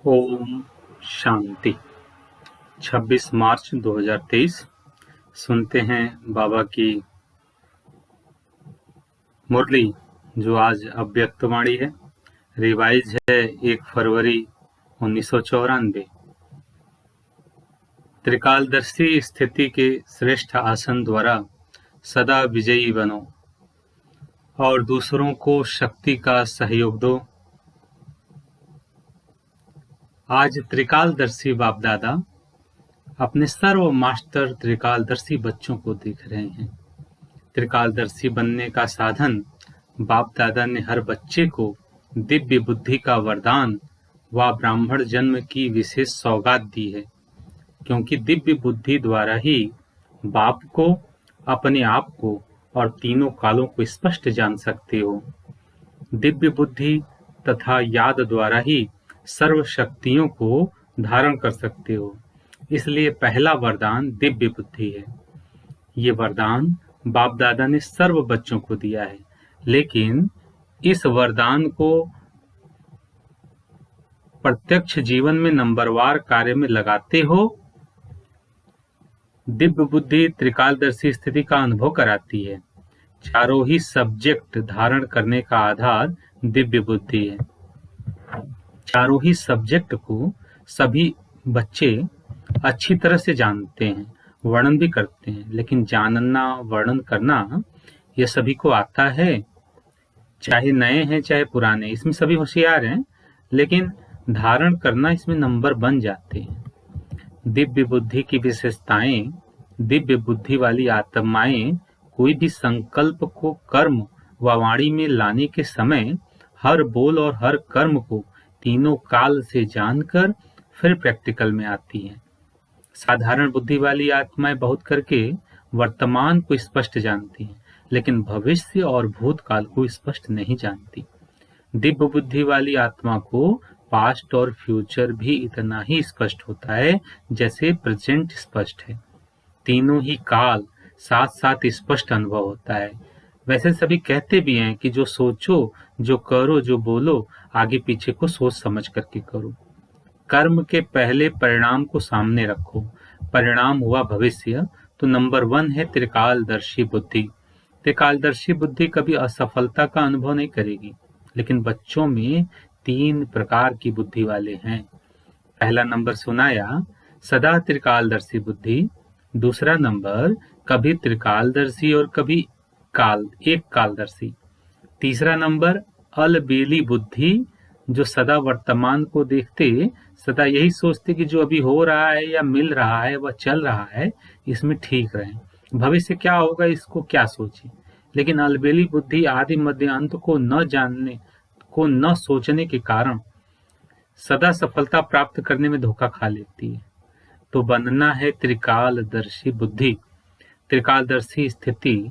ओम शांति। 26 मार्च 2023 सुनते हैं बाबा की मुरली, जो आज अव्यक्तवाणी है। रिवाइज है 1 फरवरी 1994। त्रिकालदर्शी स्थिति के श्रेष्ठ आसन द्वारा सदा विजयी बनो और दूसरों को शक्ति का सहयोग दो। आज त्रिकालदर्शी बाप दादा अपने सर्व मास्टर त्रिकालदर्शी बच्चों को देख रहे हैं। त्रिकालदर्शी बनने का साधन बाप दादा ने हर बच्चे को दिव्य बुद्धि का वरदान व ब्राह्मण जन्म की विशेष सौगात दी है, क्योंकि दिव्य बुद्धि द्वारा ही बाप को, अपने आप को और तीनों कालों को स्पष्ट जान सकते हो। दिव्य बुद्धि तथा याद द्वारा ही सर्व शक्तियों को धारण कर सकते हो। इसलिए पहला वरदान दिव्य बुद्धि है। ये वरदान बाप दादा ने सर्व बच्चों को दिया है, लेकिन इस वरदान को प्रत्यक्ष जीवन में नंबरवार कार्य में लगाते हो। दिव्य बुद्धि त्रिकालदर्शी स्थिति का अनुभव कराती है। चारों ही सब्जेक्ट धारण करने का आधार दिव्य बुद्धि है। चारों ही सब्जेक्ट को सभी बच्चे अच्छी तरह से जानते हैं, वर्णन भी करते हैं, लेकिन जानना, वर्णन करना ये सभी को आता है। चाहे नए हैं चाहे पुराने, इसमें सभी होशियार हैं, लेकिन धारण करना इसमें नंबर बन जाते हैं। दिव्य बुद्धि की विशेषताएं, दिव्य बुद्धि वाली आत्माएं कोई भी संकल्प को कर्म व वाणी में लाने के समय हर बोल और हर कर्म को तीनों काल से जानकर फिर प्रैक्टिकल में आती हैं। साधारण बुद्धि वाली आत्माएं बहुत करके वर्तमान को स्पष्ट जानती हैं, लेकिन भविष्य और भूतकाल को स्पष्ट नहीं जानती। दिव्य बुद्धि वाली आत्मा को पास्ट और फ्यूचर भी इतना ही स्पष्ट होता है जैसे प्रेजेंट स्पष्ट है। तीनों ही काल साथ साथ स्पष्ट अनुभव होता है। वैसे सभी कहते भी हैं कि जो सोचो, जो करो, जो बोलो, आगे पीछे को सोच समझ करके करो। कर्म के पहले परिणाम को सामने रखो। परिणाम हुआ भविष्य, तो नंबर 1 है त्रिकालदर्शी बुद्धि। त्रिकालदर्शी बुद्धि कभी असफलता का अनुभव नहीं करेगी, लेकिन बच्चों में 3 प्रकार की बुद्धि वाले हैं। पहला नंबर सुनाया, सदा त्रिकालदर्शी बुद्धि। दूसरा नंबर कभी त्रिकालदर्शी और कभी एक कालदर्शी। तीसरा नंबर अलबेली बुद्धि, जो सदा वर्तमान को देखते, सदा यही सोचते कि जो अभी हो रहा है या मिल रहा है वह चल रहा है, इसमें ठीक रहें, भविष्य क्या होगा इसको क्या सोचे। लेकिन अलबेली बुद्धि आदि मध्य अंत को न जानने, को न सोचने के कारण सदा सफलता प्राप्त करने में धोखा खा लेती है। तो बनना है त्रिकालदर्शी बुद्धि। त्रिकालदर्शी स्थिति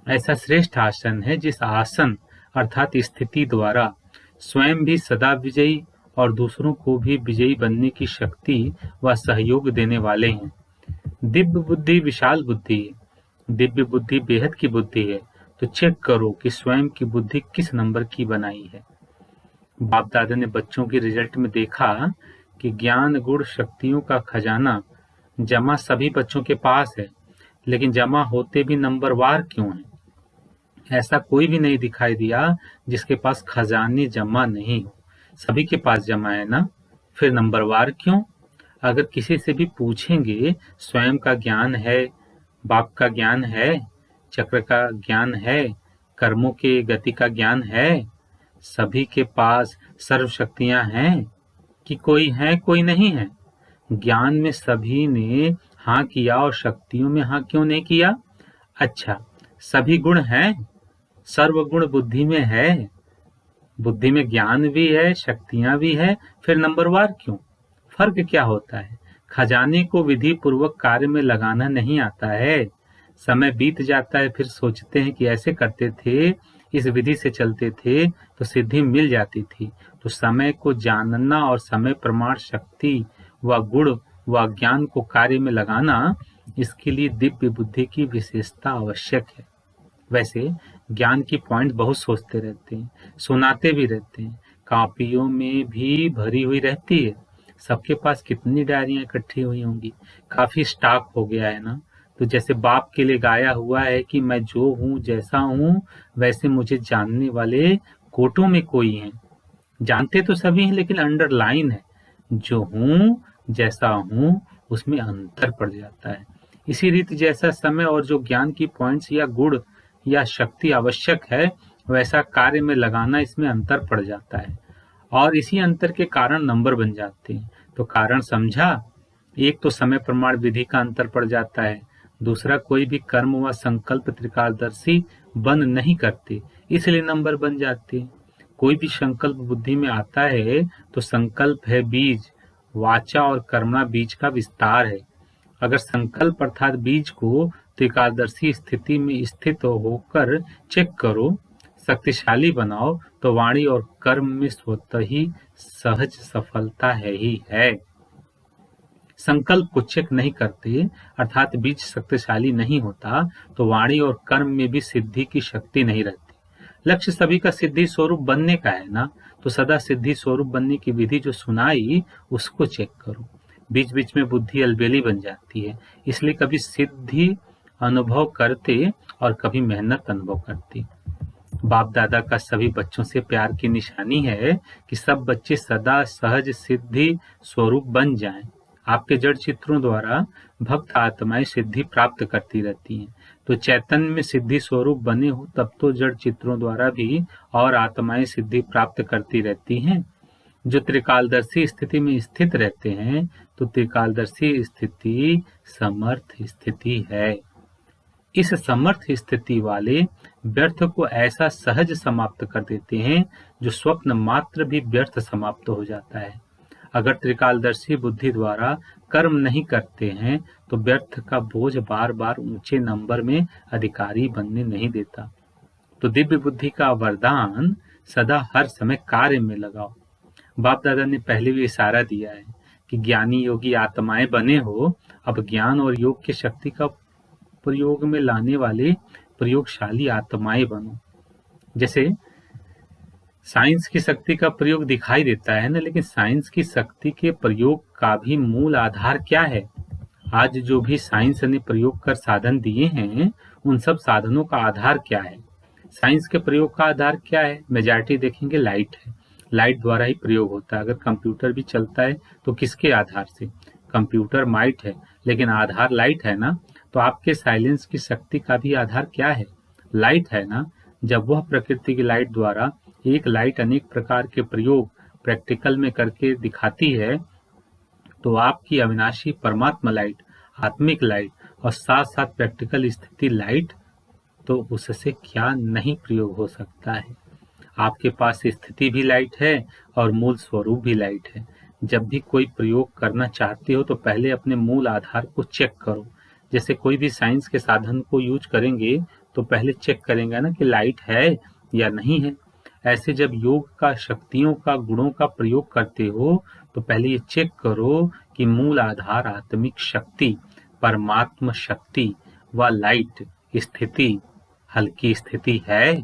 ऐसा श्रेष्ठ आसन है जिस आसन अर्थात स्थिति द्वारा स्वयं भी सदा विजयी और दूसरों को भी विजयी बनने की शक्ति व सहयोग देने वाले हैं। दिव्य बुद्धि विशाल बुद्धि है। दिव्य बुद्धि बेहद की बुद्धि है। तो चेक करो कि स्वयं की बुद्धि किस नंबर की बनाई है। बाप दादा ने बच्चों के रिजल्ट में देखा कि ज्ञान, गुण, शक्तियों का खजाना जमा सभी बच्चों के पास है, लेकिन जमा होते भी नंबरवार क्यों है? ऐसा कोई भी नहीं दिखाई दिया जिसके पास खजाने जमा नहीं हो। सभी के पास जमा है ना, फिर नंबरवार क्यों? अगर किसी से भी पूछेंगे, स्वयं का ज्ञान है, बाप का ज्ञान है, चक्र का ज्ञान है, कर्मों के गति का ज्ञान है, सभी के पास सर्व शक्तियां हैं कि कोई है कोई नहीं है? ज्ञान में सभी ने हाँ किया और शक्तियों में हाँ क्यों नहीं किया? अच्छा, सभी गुण हैं, सर्वगुण बुद्धि में है, बुद्धि में ज्ञान भी है, शक्तियां भी है, फिर नंबरवार क्यों? फर्क क्या होता है? खजाने को विधि पूर्वक कार्य में लगाना नहीं आता है। समय बीत जाता है, फिर सोचते हैं कि ऐसे करते थे, इस विधि से चलते थे तो सिद्धि मिल जाती थी। तो समय को जानना और समय प्रमाण शक्ति व गुण व ज्ञान को कार्य में लगाना, इसके लिए दिव्य बुद्धि की विशेषता आवश्यक है। वैसे ज्ञान की पॉइंट बहुत सोचते रहते हैं, सुनाते भी रहते हैं, कॉपियों में भी भरी हुई रहती है। सबके पास कितनी डायरियां इकट्ठी हुई होंगी, काफी स्टॉक हो गया है ना। तो जैसे बाप के लिए गाया हुआ है कि मैं जो हूँ जैसा हूँ, वैसे मुझे जानने वाले कोटों में कोई हैं। जानते तो सभी हैं लेकिन अंडरलाइन है, जो हूँ जैसा हूँ उसमें अंतर पड़ जाता है। इसी रीति जैसा समय और जो ज्ञान की पॉइंट्स या गुण या शक्ति आवश्यक है, वैसा कार्य में लगाना इसमें अंतर पड़ जाता है और इसी अंतर के कारण नंबर बन जाते हैं। तो कारण समझा? एक तो समय प्रमाण विधि का अंतर पड़ जाता है, दूसरा कोई भी कर्म व संकल्प त्रिकालदर्शी बंद नहीं करते, इसलिए नंबर बन जाते हैं। कोई भी संकल्प बुद्धि में आता है तो संकल्प है बीज, वाचा और कर्मणा बीज का विस्तार है। अगर संकल्प अर्थात बीज को त्रिकालदर्शी स्थिति में स्थित होकर चेक करो, शक्तिशाली बनाओ, तो वाणी और कर्म में स्वतः ही सहज सफलता है ही है। संकल्प को चेक नहीं करते अर्थात बीज शक्तिशाली नहीं होता, तो वाणी और कर्म में भी सिद्धि की शक्ति नहीं रहती। लक्ष्य सभी का सिद्धि स्वरूप बनने का है ना, तो सदा सिद्धि स्वरूप बनने की विधि जो सुनाई उसको चेक करो। बीच बीच में बुद्धि अलबेली बन जाती है, इसलिए कभी सिद्धि अनुभव करते और कभी मेहनत अनुभव करते। बाप दादा का सभी बच्चों से प्यार की निशानी है कि सब बच्चे सदा सहज सिद्धि स्वरूप बन जाएं। आपके जड़ चित्रों द्वारा भक्त आत्माएं सिद्धि प्राप्त करती रहती हैं। तो चैतन्य में सिद्धि स्वरूप बने हो तब तो जड़ चित्रों द्वारा भी और आत्माएं सिद्धि प्राप्त करती रहती हैं। जो त्रिकालदर्शी स्थिति में स्थित रहते हैं, तो त्रिकालदर्शी स्थिति समर्थ स्थिति है। इस समर्थ स्थिति वाले व्यर्थ को ऐसा सहज समाप्त कर देते हैं जो स्वप्न मात्र भी व्यर्थ समाप्त हो जाता है। अगर त्रिकालदर्शी बुद्धि द्वारा कर्म नहीं करते हैं तो व्यर्थ का बोझ बार बार ऊंचे नंबर में अधिकारी बनने नहीं देता। तो दिव्य बुद्धि का वरदान सदा हर समय कार्य में लगाओ। बाप दादा ने पहले भी इशारा दिया है कि ज्ञानी योगी आत्माएं बने हो, अब ज्ञान और योग की शक्ति का प्रयोग में लाने वाले प्रयोगशाली आत्माएं बनो। जैसे साइंस की शक्ति का प्रयोग दिखाई देता है ना, लेकिन साइंस की शक्ति के प्रयोग का भी मूल आधार क्या है? आज जो भी साइंस ने प्रयोग कर साधन दिए हैं, उन सब साधनों का आधार क्या है? साइंस के प्रयोग का आधार क्या है? मेजॉरिटी देखेंगे लाइट है, लाइट द्वारा ही प्रयोग होता है। अगर कंप्यूटर भी चलता है तो किसके आधार से? कंप्यूटर माइट है लेकिन आधार लाइट है ना। तो आपके साइलेंस की शक्ति का भी आधार क्या है? लाइट है ना। जब वह प्रकृति की लाइट द्वारा एक लाइट अनेक प्रकार के प्रयोग प्रैक्टिकल में करके दिखाती है, तो आपकी अविनाशी परमात्मा लाइट, आत्मिक लाइट और साथ साथ प्रैक्टिकल स्थिति लाइट, तो उससे क्या नहीं प्रयोग हो सकता है। आपके पास स्थिति भी लाइट है और मूल स्वरूप भी लाइट है। जब भी कोई प्रयोग करना चाहते हो तो पहले अपने मूल आधार को चेक करो। जैसे कोई भी साइंस के साधन को यूज करेंगे तो पहले चेक करेंगे ना कि लाइट है या नहीं है। ऐसे जब योग का, शक्तियों का, गुणों का प्रयोग करते हो तो पहले ये चेक करो कि मूल आधार आत्मिक शक्ति, परमात्मा शक्ति व लाइट स्थिति, हल्की स्थिति है।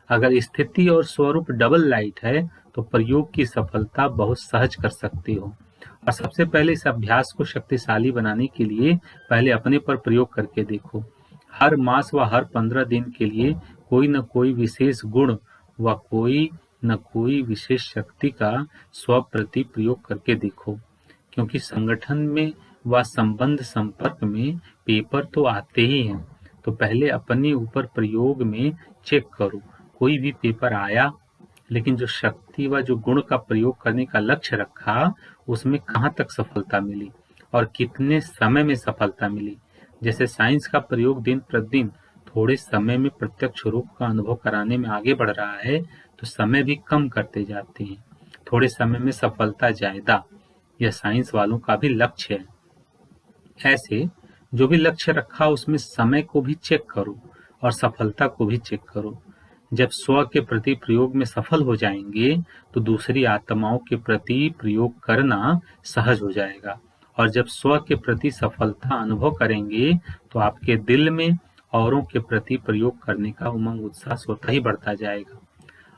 अगर स्थिति और स्वरूप डबल लाइट है तो प्रयोग की सफलता बहुत सहज कर सकते हो। और सबसे पहले इस अभ्यास को शक्तिशाली बनाने के लिए पहले अपने पर प्रयोग करके देखो। हर मास व हर 15 दिन के लिए कोई न कोई विशेष गुण व कोई न कोई विशेष शक्ति का स्व प्रति प्रयोग करके देखो, क्योंकि संगठन में व संबंध संपर्क में पेपर तो आते ही हैं। तो पहले अपने ऊपर प्रयोग में चेक करो, कोई भी पेपर आया लेकिन जो शक्ति व जो गुण का प्रयोग करने का लक्ष्य रखा उसमें कहाँ तक सफलता मिली और कितने समय में सफलता मिली। जैसे साइंस का प्रयोग दिन प्रतिदिन थोड़े समय में प्रत्यक्ष रूप का अनुभव कराने में आगे बढ़ रहा है, तो समय भी कम करते जाते हैं, थोड़े समय में सफलता ज्यादा। यह साइंस वालों का भी लक्ष्य है। ऐसे जो भी लक्ष्य रखा उसमें समय को भी चेक करो और सफलता को भी चेक करो। जब स्व के प्रति प्रयोग में सफल हो जाएंगे तो दूसरी आत्माओं के प्रति प्रयोग करना सहज हो जाएगा, और जब स्व के प्रति सफलता अनुभव करेंगे तो आपके दिल में औरों के प्रति प्रयोग करने का उमंग उत्साह स्वतः ही बढ़ता जाएगा।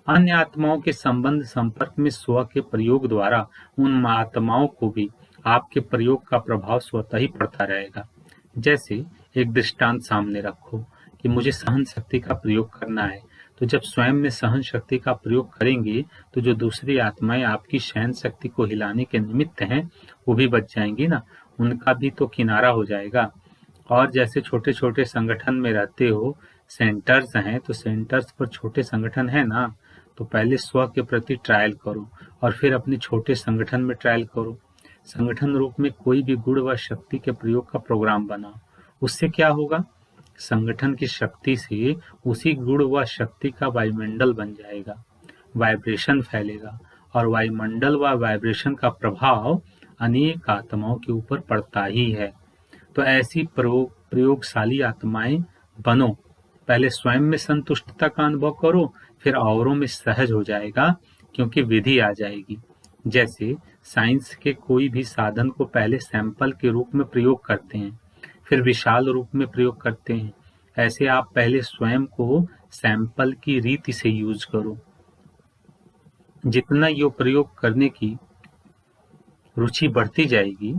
अन्य आत्माओं के संबंध संपर्क में स्व के प्रयोग द्वारा उन आत्माओं को भी आपके प्रयोग का प्रभाव स्वतः ही पड़ता रहेगा। जैसे एक दृष्टांत सामने रखो कि मुझे सहन शक्ति का प्रयोग करना है, तो जब स्वयं में सहन शक्ति का प्रयोग करेंगे तो जो दूसरी आत्माएं आपकी सहन शक्ति को हिलाने के निमित्त हैं वो भी बच जाएंगी ना, उनका भी तो किनारा हो जाएगा। और जैसे छोटे छोटे संगठन में रहते हो, सेंटर्स हैं, तो सेंटर्स पर छोटे संगठन है ना, तो पहले स्व के प्रति ट्रायल करो और फिर अपने छोटे संगठन में ट्रायल करो। संगठन रूप में कोई भी गुण व शक्ति के प्रयोग का प्रोग्राम बनाओ। उससे क्या होगा? संगठन की शक्ति से उसी गुण व शक्ति का वायुमंडल बन जाएगा, वाइब्रेशन फैलेगा और वायुमंडल व वाइब्रेशन का प्रभाव अनेक आत्माओं के ऊपर पड़ता ही है। तो ऐसी प्रयोगशाली आत्माएं बनो। पहले स्वयं में संतुष्टता का अनुभव करो, फिर औरों में सहज हो जाएगा, क्योंकि विधि आ जाएगी। जैसे साइंस के कोई भी साधन को पहले सैंपल के रूप में प्रयोग करते हैं, फिर विशाल रूप में प्रयोग करते हैं, ऐसे आप पहले स्वयं को सैंपल की रीति से यूज करो। जितना यो प्रयोग करने की रुचि बढ़ती जाएगी,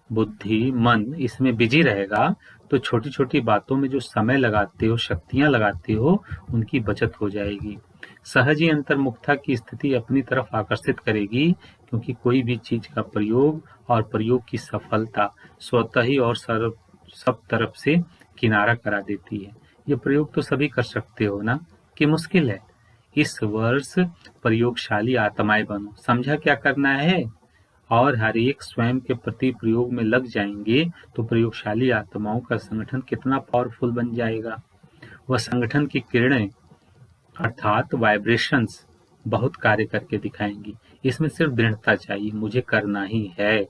बुद्धि मन इसमें बिजी रहेगा, तो छोटी छोटी बातों में जो समय लगाते हो, शक्तियां लगाते हो, उनकी बचत हो जाएगी। सहज ही अंतर्मुखता की स्थिति अपनी तरफ आकर्षित करेगी, क्योंकि कोई भी चीज का प्रयोग और प्रयोग की सफलता स्वतः ही और सब तरफ से किनारा करा देती है। ये प्रयोग तो सभी कर सकते हो ना, कि मुश्किल है? इस वर्ष प्रयोगशाली आत्माएं बनो। समझा क्या करना है? और हर एक स्वयं के प्रति प्रयोग में लग जाएंगे तो प्रयोगशाली आत्माओं का संगठन कितना पावरफुल बन जाएगा। वह संगठन की किरणें अर्थात वाइब्रेशंस बहुत कार्य करके दिखाएंगी। इसमें सिर्फ दृढ़ता चाहिए, मुझे करना ही है।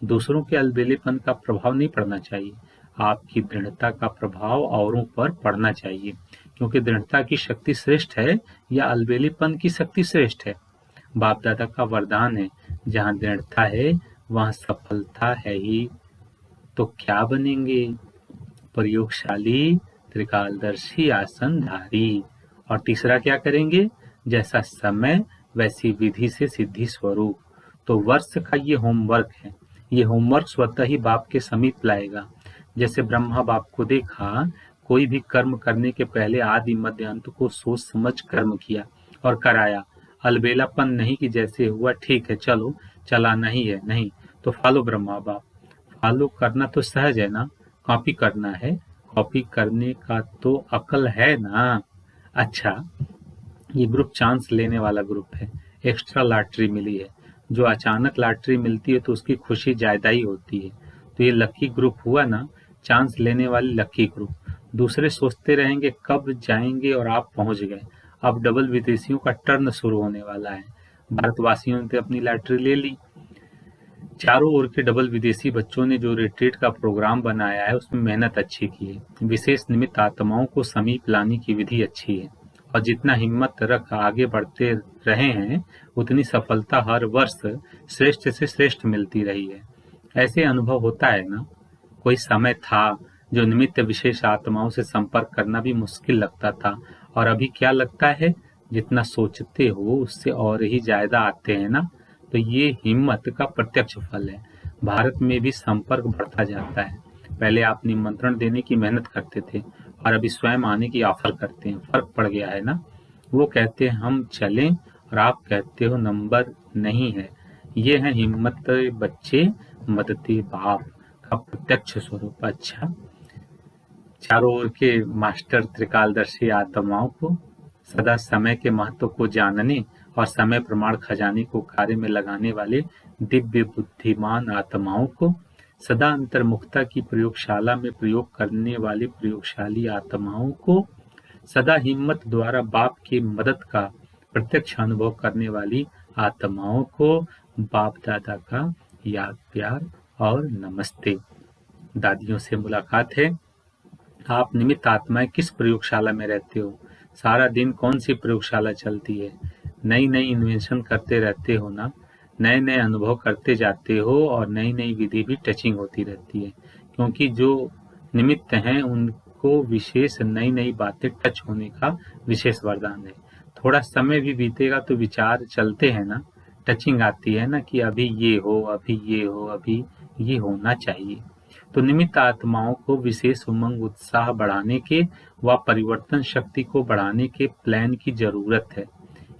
दूसरों के अलबेलेपन का प्रभाव नहीं पड़ना चाहिए, आपकी दृढ़ता का प्रभाव औरों पर पड़ना चाहिए, क्योंकि दृढ़ता की शक्ति श्रेष्ठ है या अलबेलेपन की शक्ति श्रेष्ठ है? बाप दादा का वरदान है, जहाँ दृढ़ता है वहाँ सफलता है ही। तो क्या बनेंगे? प्रयोगशाली त्रिकालदर्शी आसनधारी। और तीसरा क्या करेंगे? जैसा समय वैसी विधि से सिद्धि स्वरूप। तो वर्ष का ये होमवर्क है, ये होमवर्क स्वतः ही बाप के समीप लाएगा। जैसे ब्रह्मा बाप को देखा, कोई भी कर्म करने के पहले आदि मध्य अंत को सोच समझ कर्म किया और कराया। अलबेलापन नहीं कि जैसे हुआ ठीक है चलो चलाना ही है, नहीं। तो फॉलो ब्रह्मा बाप। फॉलो करना तो सहज है ना, कॉपी करना है, कॉपी करने का तो अकल है ना। अच्छा, ये ग्रुप चांस लेने वाला ग्रुप है, एक्स्ट्रा लॉटरी मिली है। जो अचानक लॉटरी मिलती है तो उसकी खुशी ज्यादा ही होती है। तो ये लकी ग्रुप हुआ ना, चांस लेने वाली लकी ग्रुप। दूसरे सोचते रहेंगे कब जाएंगे और आप पहुंच गए। अब डबल विदेशियों का टर्न शुरू होने वाला है। भारतवासियों ने अपनी लॉटरी ले ली। चारों ओर के डबल विदेशी बच्चों ने जो रिट्रीट का प्रोग्राम बनाया है उसमें मेहनत अच्छी की है। विशेष निमित्त आत्माओं को समीप लाने की विधि अच्छी है, और जितना हिम्मत रख आगे बढ़ते रहे हैं उतनी सफलता हर वर्ष श्रेष्ठ से श्रेष्ठ मिलती रही है। ऐसे अनुभव होता है ना। कोई समय था जो निमित्त विशेष आत्माओं से संपर्क करना भी मुश्किल लगता था, और अभी क्या लगता है? जितना सोचते हो उससे और ही ज्यादा आते हैं ना। तो ये हिम्मत का प्रत्यक्ष फल है। भारत में भी संपर्क बढ़ता जाता है। पहले आप निमंत्रण देने की मेहनत करते थे और अभी स्वयं आने की ऑफर करते हैं। फर्क पड़ गया है ना। वो कहते हैं हम चलें और आप कहते हो नंबर नहीं है। ये है हिम्मत बच्चे मदती बाप का प्रत्यक्ष स्वरूप। अच्छा, चारों ओर के मास्टर त्रिकालदर्शी आत्माओं को सदा समय के महत्व को जानने और समय प्रमाण खजाने को कार्य में लगाने वाले दिव्य बुद्धिमान आत्माओं को, सदा अंतर्मुखता की प्रयोगशाला में प्रयोग करने वाली प्रयोगशाली आत्माओं को, सदा हिम्मत द्वारा बाप की मदद का प्रत्यक्ष अनुभव करने वाली आत्माओं को बाप दादा का याद प्यार और नमस्ते। दादियों से मुलाकात है। आप निमित्त आत्माएं किस प्रयोगशाला में रहते हो? सारा दिन कौन सी प्रयोगशाला चलती है? नई नई इन्वेंशन करते रहते हो ना, नए नए अनुभव करते जाते हो और नई नई विधि भी टचिंग होती रहती है, क्योंकि जो निमित्त हैं उनको विशेष नई नई बातें टच होने का विशेष वरदान है। थोड़ा समय भी बीतेगा तो विचार चलते हैं ना, टचिंग आती है ना कि अभी ये हो, अभी ये हो, अभी ये होना चाहिए। तो निमित्त आत्माओं को विशेष उमंग उत्साह बढ़ाने के व परिवर्तन शक्ति को बढ़ाने के प्लान की जरूरत है।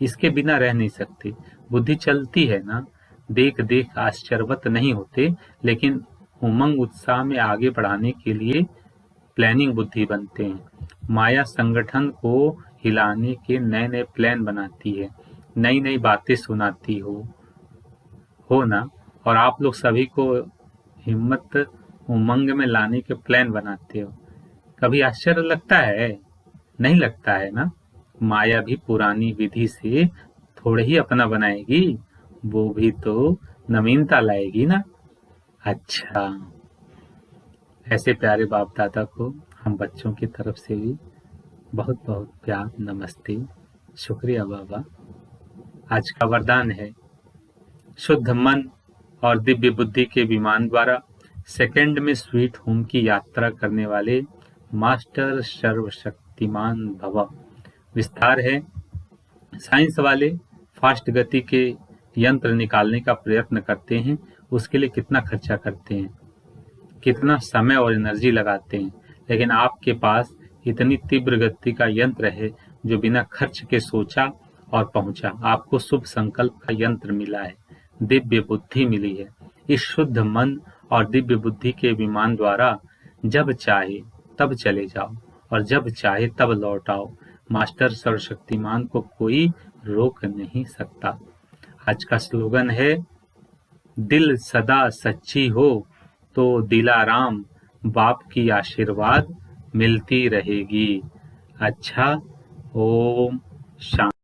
इसके बिना रह नहीं सकते। बुद्धि चलती है ना, देख देख आश्चर्यवत नहीं होते, लेकिन उमंग उत्साह में आगे बढ़ाने के लिए प्लानिंग बुद्धि बनते हैं। माया संगठन को हिलाने के नए नए प्लान बनाती है, नई नई बातें सुनाती हो ना। और आप लोग सभी को हिम्मत उमंग में लाने के प्लान बनाते हो। कभी आश्चर्य लगता है? नहीं लगता है ना। माया भी पुरानी विधि से थोड़े ही अपना बनाएगी, वो भी तो नवीनता लाएगी ना। अच्छा, ऐसे प्यारे बाप दादा को हम बच्चों की तरफ से भी बहुत बहुत प्यार, नमस्ते, शुक्रिया बाबा। आज का वरदान है, शुद्ध मन और दिव्य बुद्धि के विमान द्वारा सेकंड में स्वीट होम की यात्रा करने वाले मास्टर सर्वशक्तिमान भव। विस्तार है, साइंस वाले फास्ट गति के यंत्र निकालने का प्रयत्न करते हैं, उसके लिए कितना खर्चा करते हैं, कितना समय और एनर्जी लगाते हैं, लेकिन आपके पास इतनी तीव्र गति का यंत्र है जो बिना खर्च के सोचा और पहुंचा। आपको शुभ संकल्प का यंत्र मिला है, दिव्य बुद्धि मिली है। इस शुद्ध मन और दिव्य बुद्धि के विमान द्वारा जब चाहे तब चले जाओ और जब चाहे तब लौट आओ। मास्टर सर्वशक्तिमान को कोई रोक नहीं सकता। आज का स्लोगन है, दिल सदा सच्ची हो तो दिलाराम बाप की आशीर्वाद मिलती रहेगी। अच्छा, ओम शांति।